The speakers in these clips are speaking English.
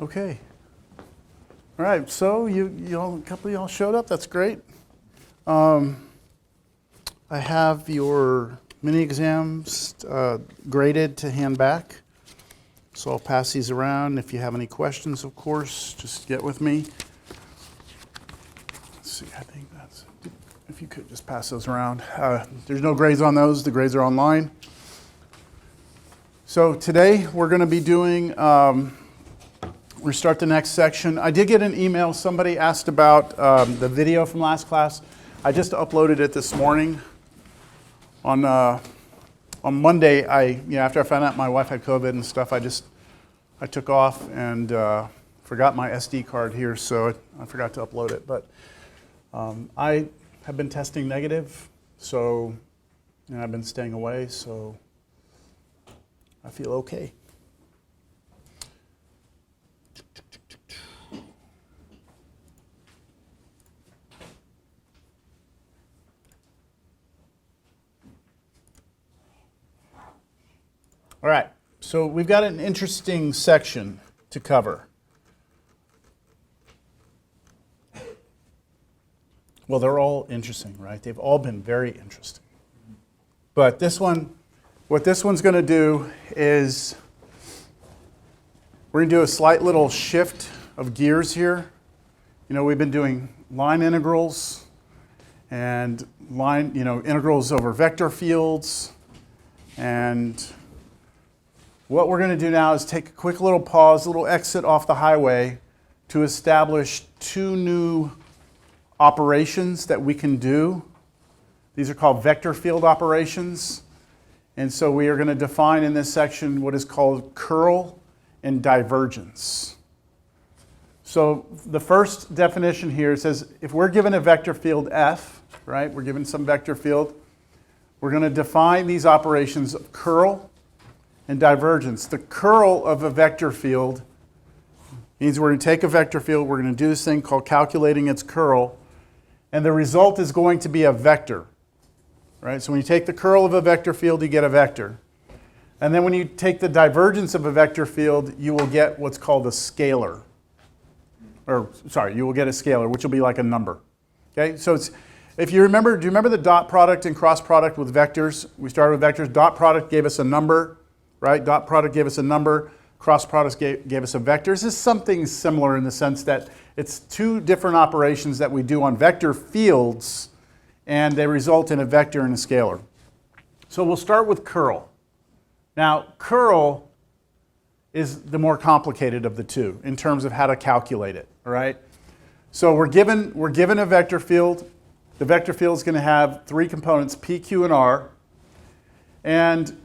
Okay. All right, so a couple of y'all showed up. That's great. I have your mini exams graded to hand back. So I'll pass these around. If you have any questions, of course, just get with me. Let's see, I think that's, if you could just pass those around. There's no grades on those. The grades are online. So today we're going to be doing, we start the next section. I did get an email. Somebody asked about the video from last class. I just uploaded it this morning. On Monday, after I found out my wife had COVID and stuff, I took off and forgot my SD card here, so I forgot to upload it. But I have been testing negative, so I've been staying away, so I feel okay. All right, so we've got an interesting section to cover. Well, they're all interesting, right? They've all been very interesting. But this one, what this one's going to do is we're going to do a slight little shift of gears here. You know, we've been doing line integrals and integrals over vector fields. And what we're going to do now is take a quick little pause, a little exit off the highway to establish two new operations that we can do. These are called vector field operations. And so we are going to define in this section what is called curl and divergence. So the first definition here says if we're given a vector field f, right, we're given some vector field, we're going to define these operations of curl and divergence. The curl of a vector field means we're going to take a vector field, we're going to do this thing called calculating its curl, and the result is going to be a vector. Right? So when you take the curl of a vector field, you get a vector. And then when you take the divergence of a vector field, you will get what's called a scalar. You will get a scalar, which will be like a number. Okay? So if you remember, do you remember the dot product and cross product with vectors? We started with vectors. Dot product gave us a number. Right? Dot product gave us a number, cross product gave us a vector. This is something similar in the sense that it's two different operations that we do on vector fields, and they result in a vector and a scalar. So we'll start with curl. Now, curl is the more complicated of the two in terms of how to calculate it, all right? So we're given a vector field. The vector field is going to have three components, P, Q, and R, and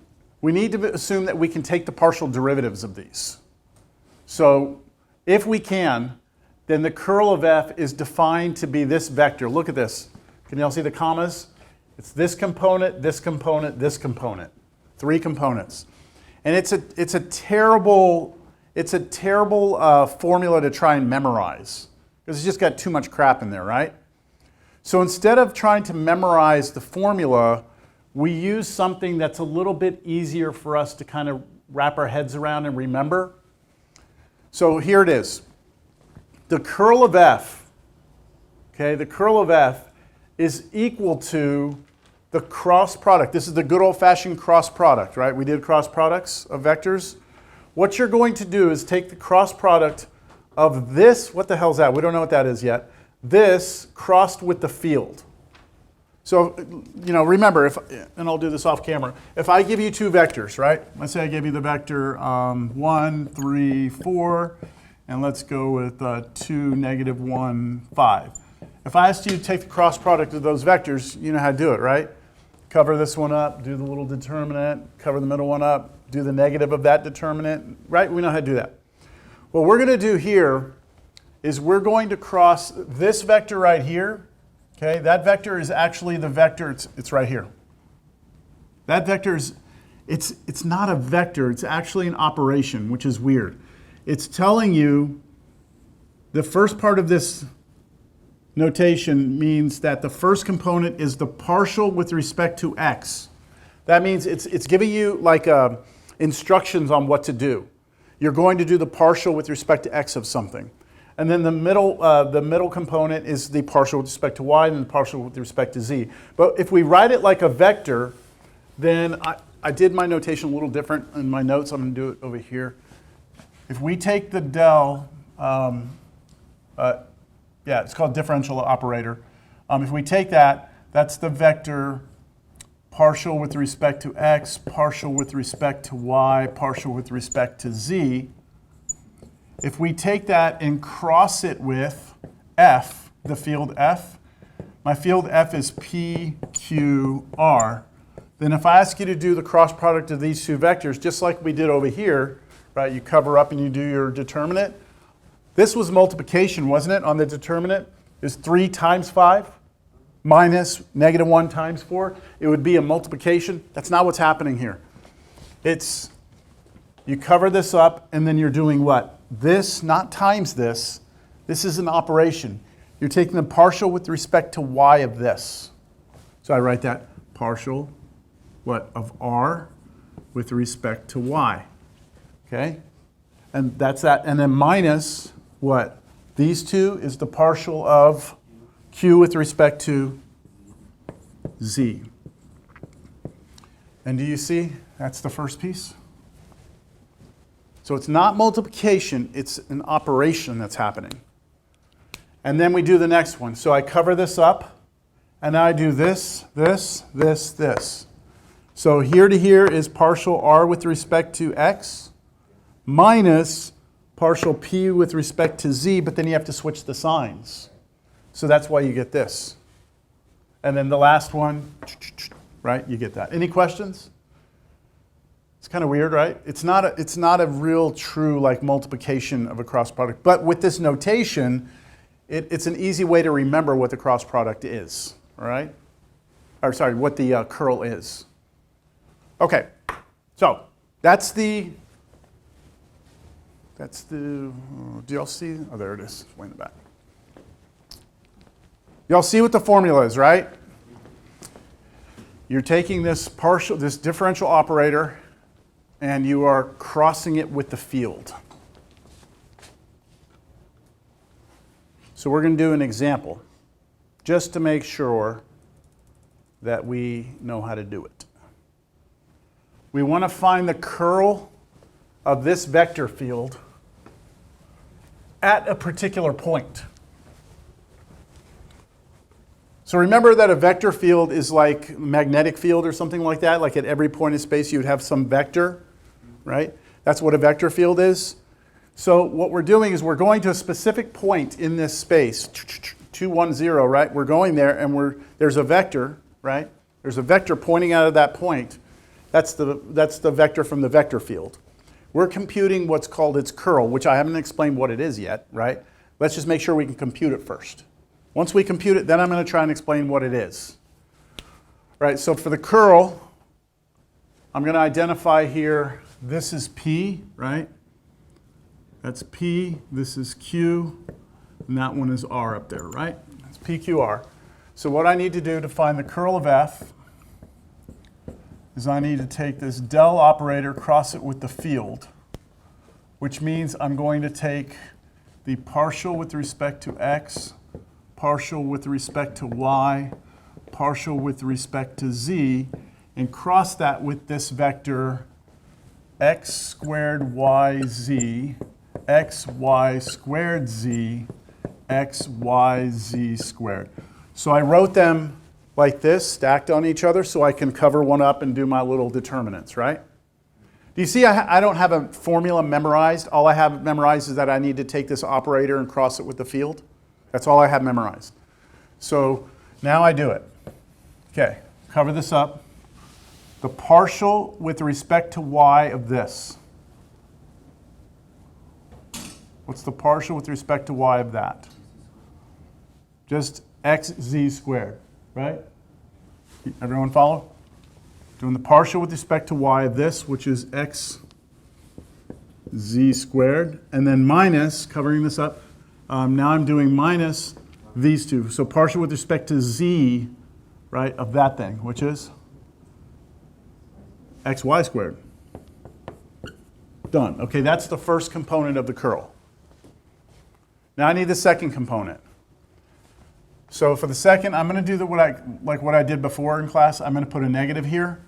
we need to assume that we can take the partial derivatives of these. So if we can, then the curl of f is defined to be this vector. Look at this. Can you all see the commas? It's this component, this component, this component. Three components. And it's a terrible formula to try and memorize because it's just got too much crap in there, right? So instead of trying to memorize the formula, we use something that's a little bit easier for us to kind of wrap our heads around and remember. So here it is. The curl of f, okay, the curl of f is equal to the cross product. This is the good old-fashioned cross product, right? We did cross products of vectors. What you're going to do is take the cross product of this, what the hell's that? We don't know what that is yet. This crossed with the field. So, remember, and I'll do this off camera, if I give you two vectors, right? Let's say I give you the vector 1, 3, 4, and let's go with 2, negative 1, 5. If I asked you to take the cross product of those vectors, you know how to do it, right? Cover this one up, do the little determinant, cover the middle one up, do the negative of that determinant, right? We know how to do that. What we're going to do here is we're going to cross this vector right here. Okay, that vector is actually the vector, it's right here. That vector is, it's not a vector, it's actually an operation, which is weird. It's telling you the first part of this notation means that the first component is the partial with respect to x. That means it's giving you like instructions on what to do. you're going to do the partial with respect to x of something. And then the middle component is the partial with respect to y and the partial with respect to z. But if we write it like a vector, then I did my notation a little different in my notes. I'm going to do it over here. If we take the del, it's called differential operator. If we take that, that's the vector partial with respect to x, partial with respect to y, partial with respect to z. If we take that and cross it with f, the field f, my field f is p, q, r. Then if I ask you to do the cross product of these two vectors, just like we did over here, right? You cover up and you do your determinant. This was multiplication, wasn't it, on the determinant? Is 3 times 5 minus -1 times 4. It would be a multiplication. That's not what's happening here. It's, you cover this up, and then you're doing what? This, not times this. This is an operation. You're taking the partial with respect to y of this. So I write that partial, what, of r with respect to y. Okay? And that's that. And then minus what? These two is the partial of q with respect to z. And do you see? That's the first piece. So it's not multiplication, it's an operation that's happening. And then we do the next one. So I cover this up, and I do this, this, this, this. So here to here is partial r with respect to x minus partial p with respect to z, but then you have to switch the signs. So that's why you get this. And then the last one, right, you get that. Any questions? It's kind of weird, right? It's not a real true like multiplication of a cross product. But with this notation, it's an easy way to remember what the cross product is, all right? Or sorry, what the curl is. Okay, so that's the, do y'all see? Oh, there it is, way in the back. Y'all see what the formula is, right? You're taking this differential operator, and you are crossing it with the field. So we're going to do an example, just to make sure that we know how to do it. We want to find the curl of this vector field at a particular point. So remember that a vector field is like a magnetic field or something like that. Like at every point in space you would have some vector, right? That's what a vector field is. So what we're doing is we're going to a specific point in this space, 2, 1, 0, right? We're going there and there's a vector, right? There's a vector pointing out of that point. That's the vector from the vector field. We're computing what's called its curl, which I haven't explained what it is yet, right? Let's just make sure we can compute it first. Once we compute it, then I'm going to try and explain what it is. Right, so for the curl, I'm going to identify here, this is P, right? That's P, this is Q, and that one is R up there, right? That's PQR. So what I need to do to find the curl of F is I need to take this del operator, cross it with the field, which means I'm going to take the partial with respect to x, partial with respect to y, partial with respect to z, and cross that with this vector x squared yz, xy squared z, xyz squared. So I wrote them like this, stacked on each other, so I can cover one up and do my little determinants, right? Do you see I don't have a formula memorized? All I have memorized is that I need to take this operator and cross it with the field. That's all I have memorized. So now I do it. Okay, cover this up. The partial with respect to y of this. What's the partial with respect to y of that? Just xz squared, right? Everyone follow? Doing the partial with respect to y of this, which is x z squared, and then minus, covering this up, now I'm doing minus these two. So partial with respect to z, right, of that thing, which is xy squared. Done. Okay, that's the first component of the curl. Now I need the second component. So for the second, I'm going to do what I did before in class. I'm going to put a negative here.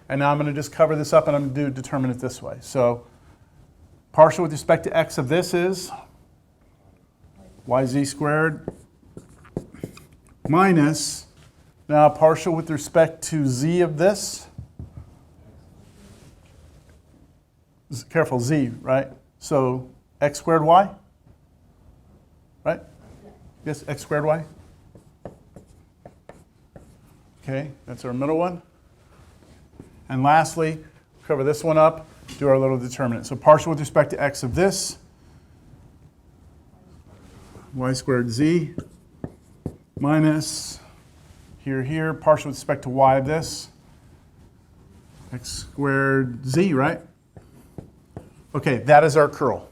And now I'm going to just cover this up and I'm going to determine it this way. So partial with respect to x of this is yz squared minus, now partial with respect to z of this. Careful, z, right? So x squared y, right? Yes, x squared y. Okay, that's our middle one. And lastly, cover this one up, do our little determinant. So partial with respect to x of this, y squared z, minus, here, partial with respect to y of this, x squared z, right? Okay, that is our curl.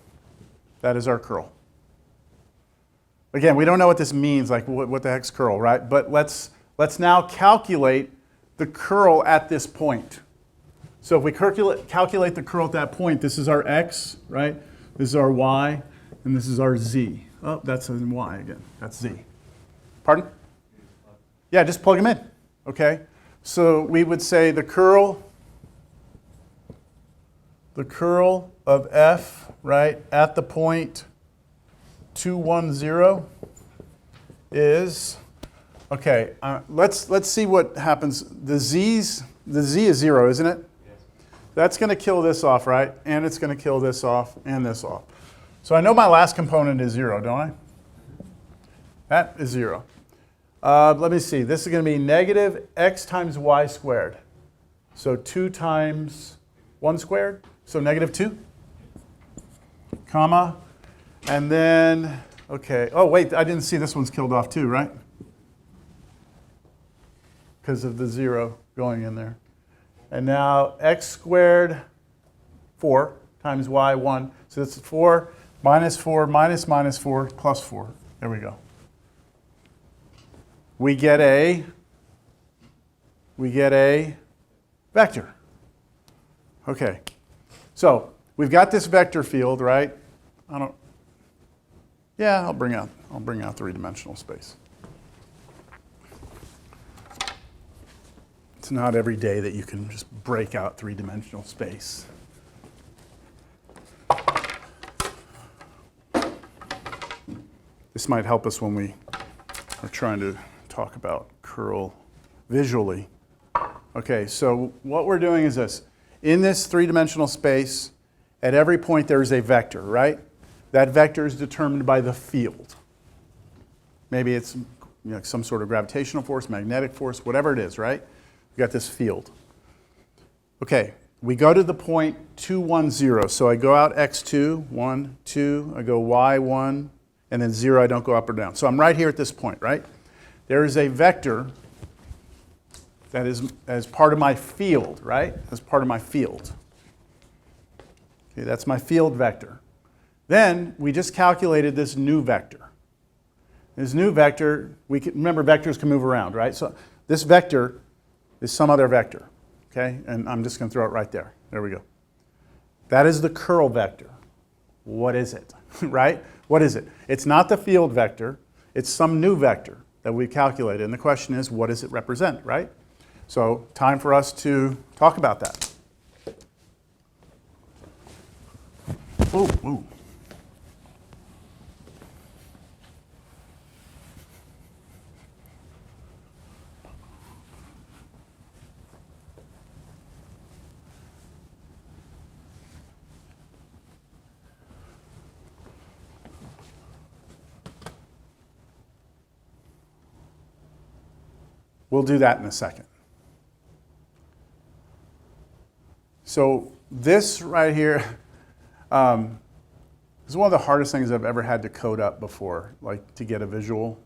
That is our curl. Again, we don't know what this means, like what the heck's curl, right? But let's now calculate the curl at this point. So if we calculate the curl at that point, this is our x, right? This is our y, and this is our z. Oh, that's a y again. That's z. Pardon? Yeah, just plug them in. Okay? So we would say the curl of f, right, at the point 2, 1, 0 is, okay, let's see what happens. The z is 0, isn't it? Yes. That's going to kill this off, right? And it's going to kill this off and this off. So I know my last component is 0, don't I? That is 0. Let me see. This is going to be negative x times y squared. So 2 times 1 squared. So negative 2, comma. And then, okay. Oh, wait, I didn't see this one's killed off too, right? Because of the 0 going in there. And now x squared 4 times y 1. So that's 4 minus 4 minus minus 4 plus 4. There we go. We get a vector. Okay. So we've got this vector field, right? I'll bring out three-dimensional space. It's not every day that you can just break out three-dimensional space. This might help us when we are trying to talk about curl visually. Okay, so what we're doing is this. In this three-dimensional space, at every point there is a vector, right? That vector is determined by the field. Maybe it's some sort of gravitational force, magnetic force, whatever it is, right? We've got this field. Okay, we go to the point 2, 1, 0. So I go out x2, 1, 2, I go y1, and then 0, I don't go up or down. So I'm right here at this point, right? There is a vector that is as part of my field, right? As part of my field. Okay, that's my field vector. Then we just calculated this new vector. This new vector, remember vectors can move around, right? So this vector is some other vector, okay? And I'm just going to throw it right there. There we go. That is the curl vector. What is it, right? What is it? It's not the field vector. It's some new vector that we've calculated. And the question is, what does it represent, right? So time for us to talk about that. Ooh. We'll do that in a second. So this right here is one of the hardest things I've ever had to code up before, like to get a visual,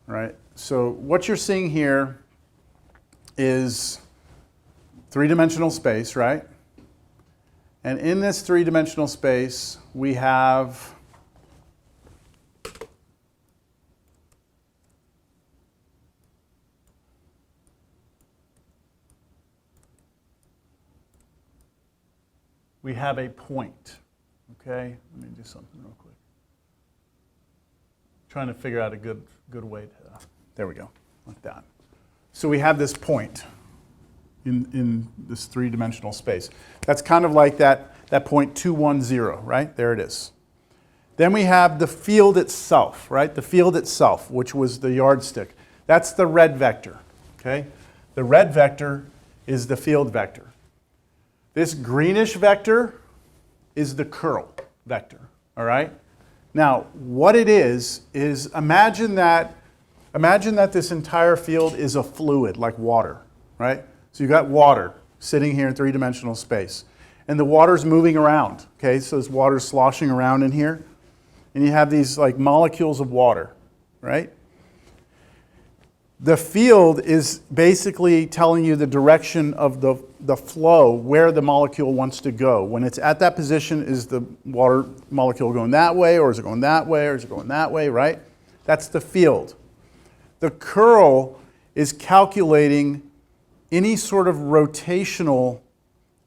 right? So what you're seeing here is three-dimensional space, right? And in this three-dimensional space, we have we have a point. Okay, let me do something real quick. Trying to figure out a good way to, there we go, like that. So we have this point in this three-dimensional space. That's kind of like that point 210, right? There it is. Then we have the field itself, right? The field itself, which was the yardstick. That's the red vector, okay? The red vector is the field vector. This greenish vector is the curl vector, all right? Now, what it is imagine that this entire field is a fluid, like water, right? So you've got water sitting here in three-dimensional space. And the water's moving around, okay? So this water's sloshing around in here. And you have these like molecules of water, right? The field is basically telling you the direction of the flow, where the molecule wants to go. When it's at that position, is the water molecule going that way, or is it going that way, or is it going that way, right? That's the field. The curl is calculating any sort of rotational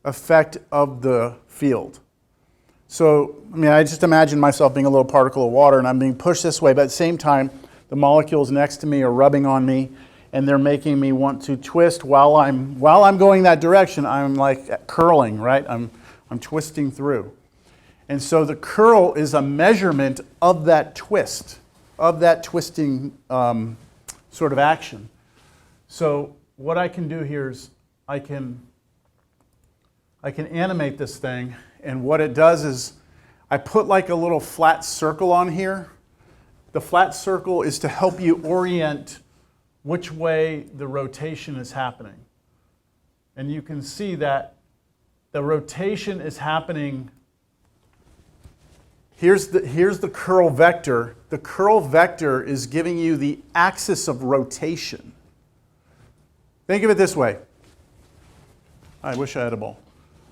effect of the field. So, I mean, I just imagine myself being a little particle of water and I'm being pushed this way, but at the same time, the molecules next to me are rubbing on me and they're making me want to twist while I'm going that direction. I'm like curling, right? I'm twisting through. And so the curl is a measurement of that twist, of that twisting sort of action. So what I can do here is I can animate this thing, and what it does is I put like a little flat circle on here. The flat circle is to help you orient which way the rotation is happening. And you can see that the rotation is happening. Here's the curl vector. The curl vector is giving you the axis of rotation. Think of it this way. I wish I had a ball.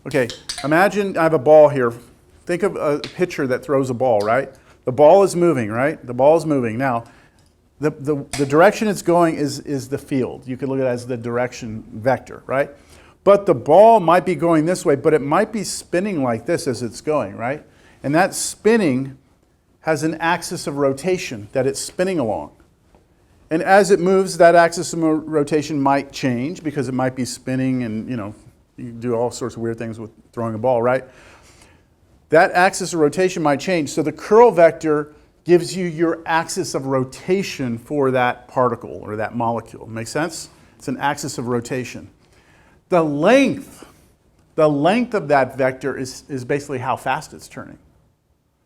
Okay, imagine I have a ball here. Think of a pitcher that throws a ball, right? The ball is moving, right? The ball is moving. Now, the direction it's going is the field. You could look at it as the direction vector, right? But the ball might be going this way, but it might be spinning like this as it's going, right? And that spinning has an axis of rotation that it's spinning along. And as it moves, that axis of rotation might change because it might be spinning and, you know, you can do all sorts of weird things with throwing a ball, right? That axis of rotation might change. So the curl vector gives you your axis of rotation for that particle or that molecule. Make sense? It's an axis of rotation. The length of that vector is basically how fast it's turning.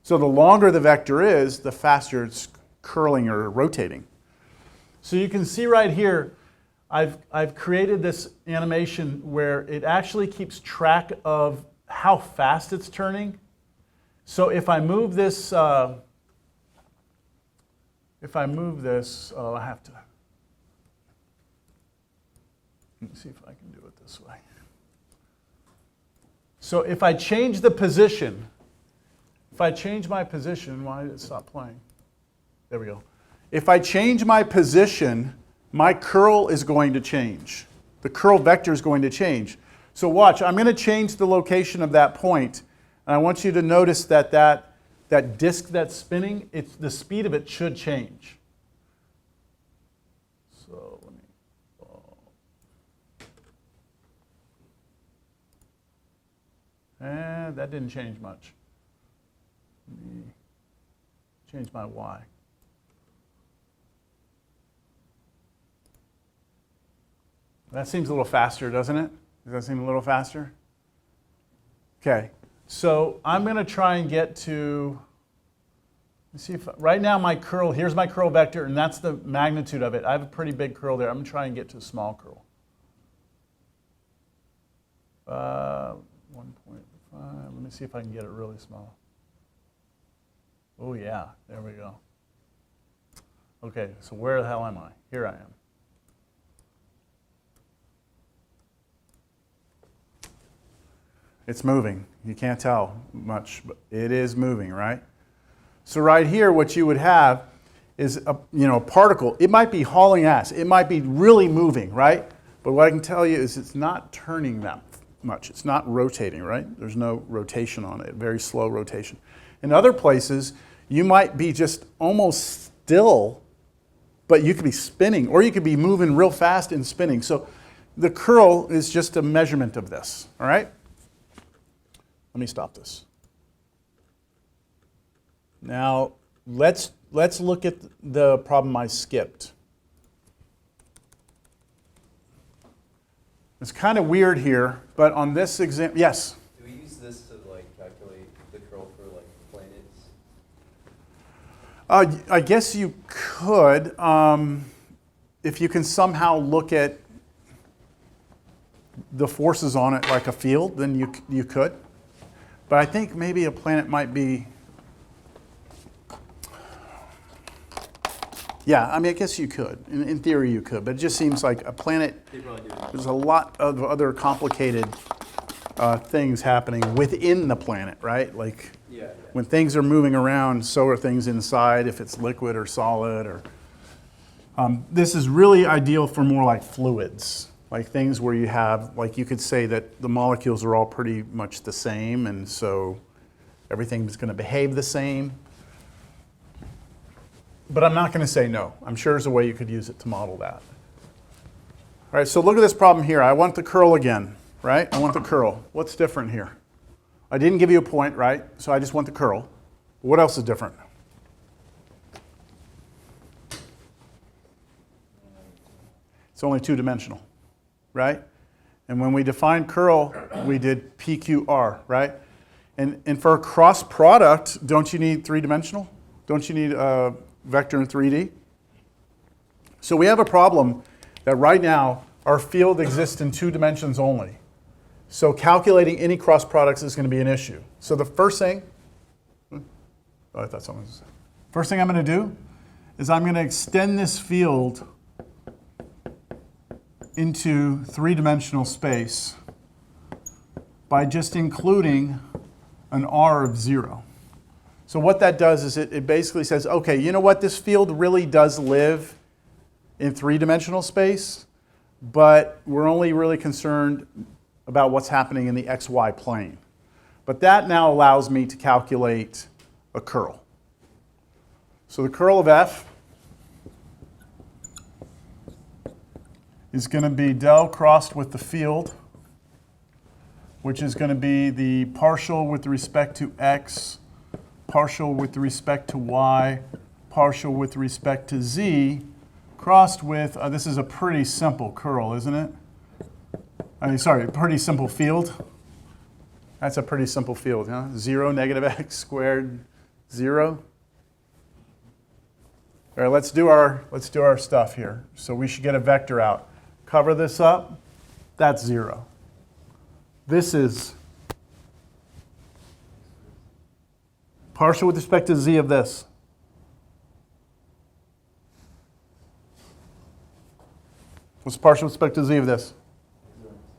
So the longer the vector is, the faster it's curling or rotating. So you can see right here, I've created this animation where it actually keeps track of how fast it's turning. So if I move this, I have to, let me see if I can do it this way. So if I change the position, why did it stop playing? There we go. If I change my position, my curl is going to change. The curl vector is going to change. So watch, I'm going to change the location of that point, and I want you to notice that that disk that's spinning, the speed of it should change. So let me, that didn't change much. Let me change my Y. That seems a little faster, doesn't it? Does that seem a little faster? Okay, so I'm going to try and get to, let's see if, right now my curl, here's my curl vector, and that's the magnitude of it. I have a pretty big curl there. I'm going to try and get to a small curl. 1.5, let me see if I can get it really small. Oh yeah, there we go. Okay, so where the hell am I? Here I am. It's moving. You can't tell much, but it is moving, right? So right here, what you would have is a particle. It might be hauling ass. It might be really moving, right? But what I can tell you is it's not turning much. It's not rotating, right? There's no rotation on it, very slow rotation. In other places, you might be just almost still, but you could be spinning, or you could be moving real fast and spinning. So the curl is just a measurement of this, all right? Let me stop this. Now, let's look at the problem I skipped. It's kind of weird here, but on this example, yes? Do we use this to like calculate the curl for like planets? I guess you could, if you can somehow look at the forces on it like a field, then you could. But I think maybe a planet might be, yeah, I mean, I guess you could. In theory, you could. But it just seems like a planet, there's a lot of other complicated things happening within the planet, right? Like when things are moving around, so are things inside, if it's liquid or solid. Or this is really ideal for more like fluids, like things where you have, like you could say that the molecules are all pretty much the same, and so everything is going to behave the same. But I'm not going to say no. I'm sure there's a way you could use it to model that. All right, so look at this problem here. I want the curl again, right? I want the curl. What's different here? I didn't give you a point, right? So I just want the curl. What else is different? It's only two-dimensional, right? And when we defined curl, we did PQR, right? And for a cross product, don't you need three-dimensional? Don't you need vector in 3D? So we have a problem that right now our field exists in 2 dimensions only. So calculating any cross products is going to be an issue. So the first thing, I thought someone was, first thing I'm going to do is I'm going to extend this field into 3-dimensional space by just including an R of 0. So what that does is it basically says, okay, you know what? This field really does live in 3-dimensional space, but we're only really concerned about what's happening in the XY plane. But that now allows me to calculate a curl. So the curl of F is going to be del crossed with the field, which is going to be the partial with respect to X, partial with respect to Y, partial with respect to Z, crossed with, this is a pretty simple curl, isn't it? Pretty simple field. That's a pretty simple field, huh? 0, negative X squared, 0. All right, let's do our stuff here. So we should get a vector out. Cover this up, that's 0. This is partial with respect to Z of this. What's partial with respect to Z of this?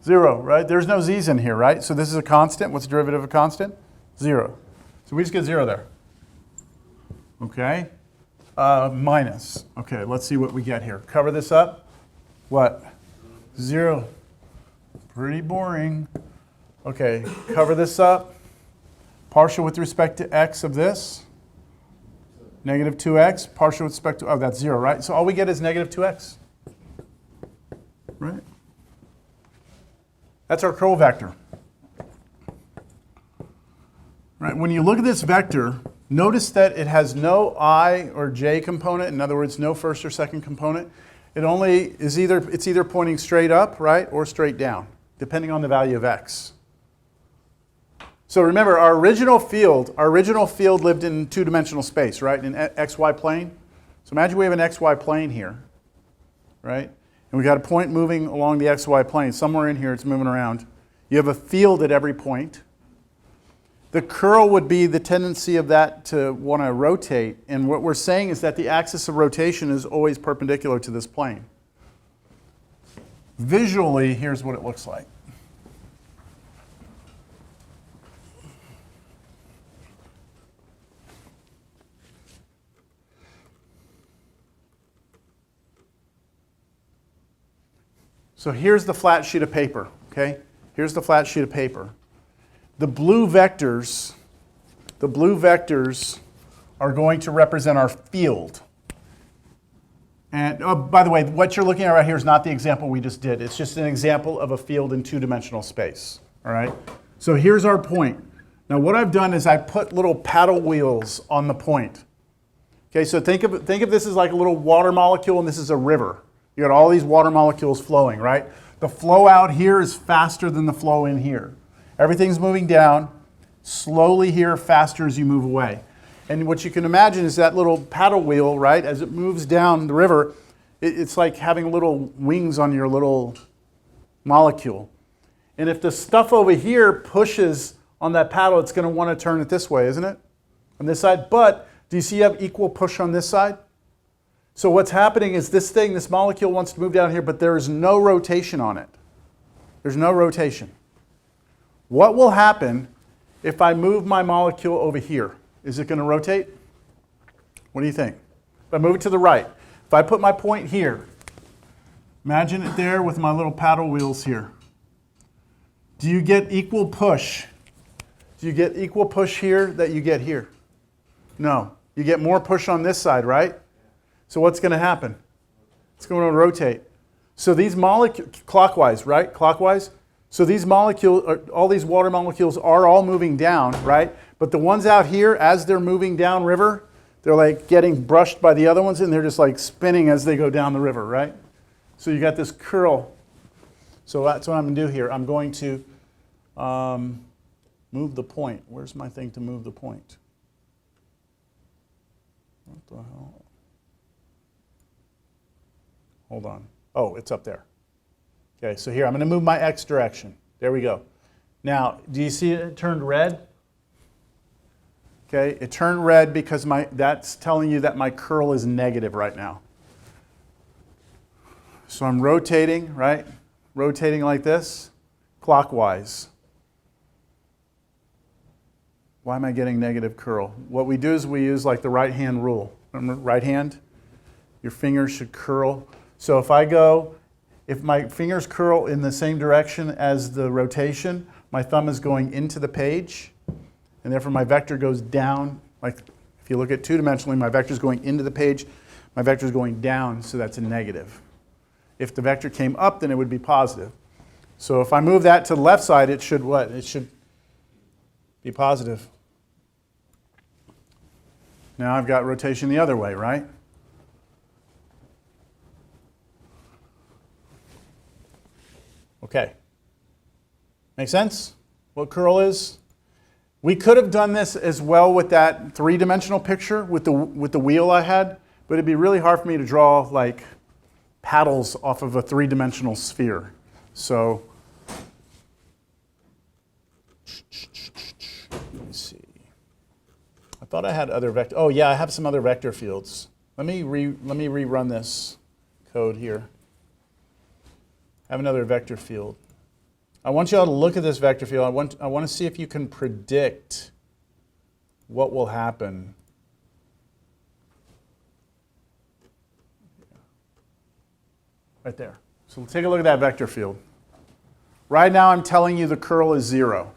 0, right? There's no Z's in here, right? So this is a constant. What's the derivative of a constant? 0. So we just get 0 there. Okay. Minus. Okay, let's see what we get here. Cover this up. What? 0. Pretty boring. Okay, cover this up. Partial with respect to X of this. Negative 2X. Partial with respect to, oh, that's 0, right? So all we get is negative 2X. Right? That's our curl vector. Right? When you look at this vector, notice that it has no I or J component. In other words, no first or second component. It only is it's either pointing straight up, right, or straight down, depending on the value of X. So remember, our original field lived in 2-dimensional space, right, in XY plane. So imagine we have an XY plane here, right? And we got a point moving along the XY plane. Somewhere in here it's moving around. You have a field at every point. The curl would be the tendency of that to want to rotate. And what we're saying is that the axis of rotation is always perpendicular to this plane. Visually, here's what it looks like. So here's the flat sheet of paper, okay? Here's the flat sheet of paper. The blue vectors are going to represent our field. And oh, by the way, what you're looking at right here is not the example we just did. It's just an example of a field in two-dimensional space. All right? So here's our point. Now what I've done is I put little paddle wheels on the point. Okay, so think of this as like a little water molecule, and this is a river. You got all these water molecules flowing, right? The flow out here is faster than the flow in here. Everything's moving down, slowly here, faster as you move away. And what you can imagine is that little paddle wheel, right, as it moves down the river, it's like having little wings on your little molecule. And if the stuff over here pushes on that paddle, it's going to want to turn it this way, isn't it? On this side. But do you see you have equal push on this side? So what's happening is this molecule wants to move down here, but there is no rotation on it. There's no rotation. What will happen if I move my molecule over here? Is it going to rotate? What do you think? If I move it to the right, if I put my point here, imagine it there with my little paddle wheels here. Do you get equal push? Do you get equal push here that you get here? No. You get more push on this side, right? So what's going to happen? It's going to rotate. So these molecules, clockwise, right? Clockwise. So these molecules, all these water molecules are all moving down, right? But the ones out here, as they're moving down river, they're like getting brushed by the other ones, and they're just like spinning as they go down the river, right? So you got this curl. So that's what I'm going to do here. I'm going to move the point. Where's my thing to move the point? What the hell? Hold on. Oh, it's up there. Okay, so here, I'm going to move my x direction. There we go. Now, do you see it turned red? Okay, it turned red because that's telling you that my curl is negative right now. So I'm rotating, right? Rotating like this, clockwise. Why am I getting negative curl? What we do is we use like the right hand rule. Remember, right hand? Your fingers should curl. So if my fingers curl in the same direction as the rotation, my thumb is going into the page, and therefore my vector goes down. Like if you look at two-dimensionally, my vector is going into the page, my vector is going down, so that's a negative. If the vector came up, then it would be positive. So if I move that to the left side, it should what? It should be positive. Now I've got rotation the other way, right? Okay. Make sense? What curl is? We could have done this as well with that three-dimensional picture with the wheel I had, but it'd be really hard for me to draw like paddles off of a three-dimensional sphere. So let me see. I thought I had other vector. Oh yeah, I have some other vector fields. Let me rerun this code here. I have another vector field. I want you all to look at this vector field. I want to see if you can predict what will happen. Right there. So take a look at that vector field. Right now I'm telling you the curl is 0.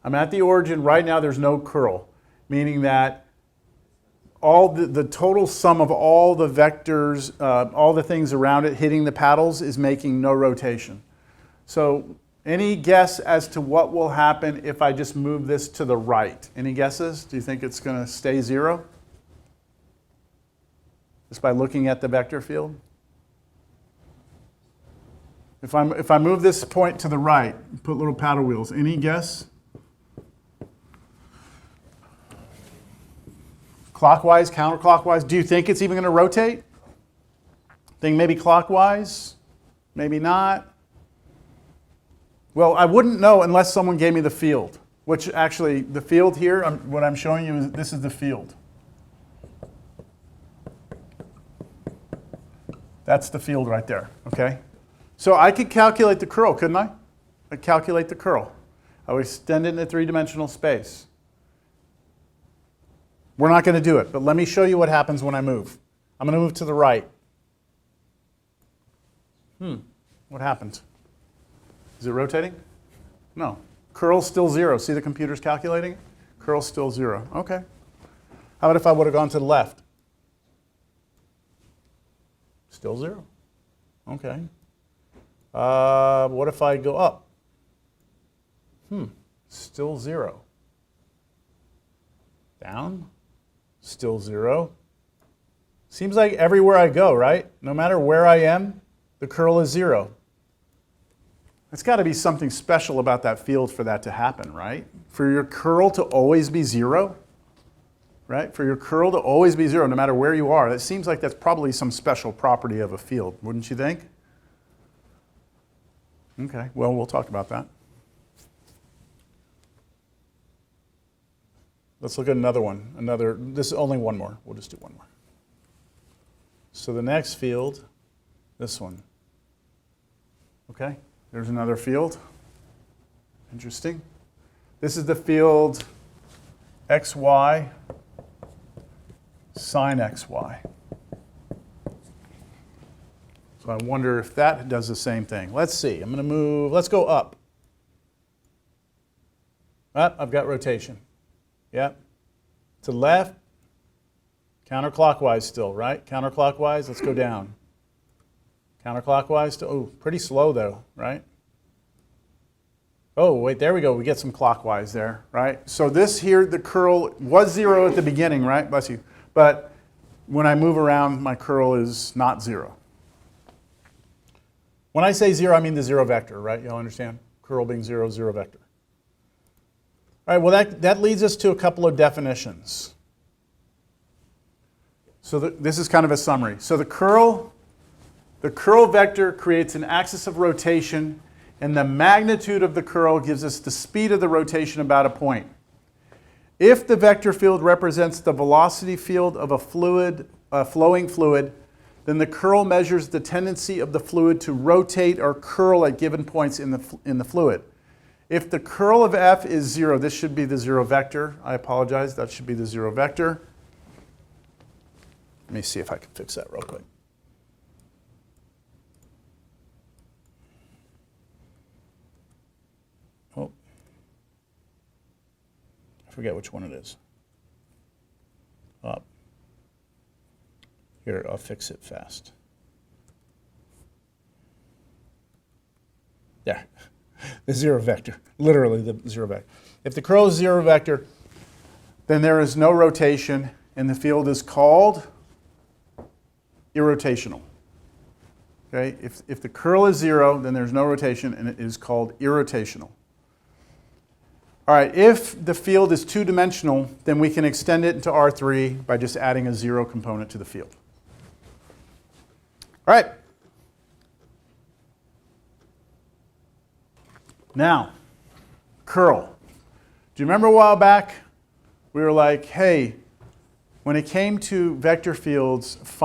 I'm at the origin. Right now there's no curl, meaning that all the total sum of all the vectors, all the things around it hitting the paddles is making no rotation. So any guess as to what will happen if I just move this to the right? Any guesses? Do you think it's going to stay 0? Just by looking at the vector field? If I move this point to the right, put little paddle wheels, any guess? Clockwise, counterclockwise? Do you think it's even going to rotate? Think maybe clockwise? Maybe not? Well, I wouldn't know unless someone gave me the field, which actually, the field here, what I'm showing you is this is the field. That's the field right there, okay? So I could calculate the curl, couldn't I? I'd calculate the curl. I would extend it in a three-dimensional space. We're not going to do it, but let me show you what happens when I move. I'm going to move to the right. What happens? Is it rotating? No. Curl's still 0. See the computer's calculating it? Curl's still 0. Okay. How about if I would have gone to the left? Still 0. Okay. What if I go up? Still 0. Down? Still 0. Seems like everywhere I go, right? No matter where I am, the curl is 0. It's got to be something special about that field for that to happen, right? For your curl to always be 0, right? For your curl to always be 0 no matter where you are. It seems like that's probably some special property of a field, wouldn't you think? Okay, well, we'll talk about that. Let's look at another one. This is only one more. We'll just do one more. So the next field, this one. Okay, there's another field. Interesting. This is the field xy sine xy. So I wonder if that does the same thing. Let's see. I'm going to move. Let's go up. I've got rotation. Yep. To the left. Counterclockwise still, right? Counterclockwise. Let's go down. Counterclockwise still. Oh, pretty slow though, right? Oh, wait, there we go. We get some clockwise there, right? So this here, the curl was 0 at the beginning, right? Bless you. But when I move around, my curl is not 0. When I say 0, I mean the 0 vector, right? You all understand? Curl being 0, 0 vector. All right, well, that leads us to a couple of definitions. So this is kind of a summary. So the curl vector creates an axis of rotation, and the magnitude of the curl gives us the speed of the rotation about a point. If the vector field represents the velocity field of a flowing fluid, then the curl measures the tendency of the fluid to rotate or curl at given points in the fluid. If the curl of F is 0, this should be the 0 vector. I apologize, that should be the 0 vector. Let me see if I can fix that real quick. Oh, I forget which one it is. Up. Here, I'll fix it fast. There, the 0 vector, literally the 0 vector. If the curl is 0 vector, then there is no rotation, and the field is called irrotational. Okay? If the curl is 0, then there's no rotation, and it is called irrotational. All right, if the field is two-dimensional, then we can extend it into R3 by just adding a 0 component to the field. All right. Now, curl. Do you remember a while back we were like, hey, when it came to vector fields,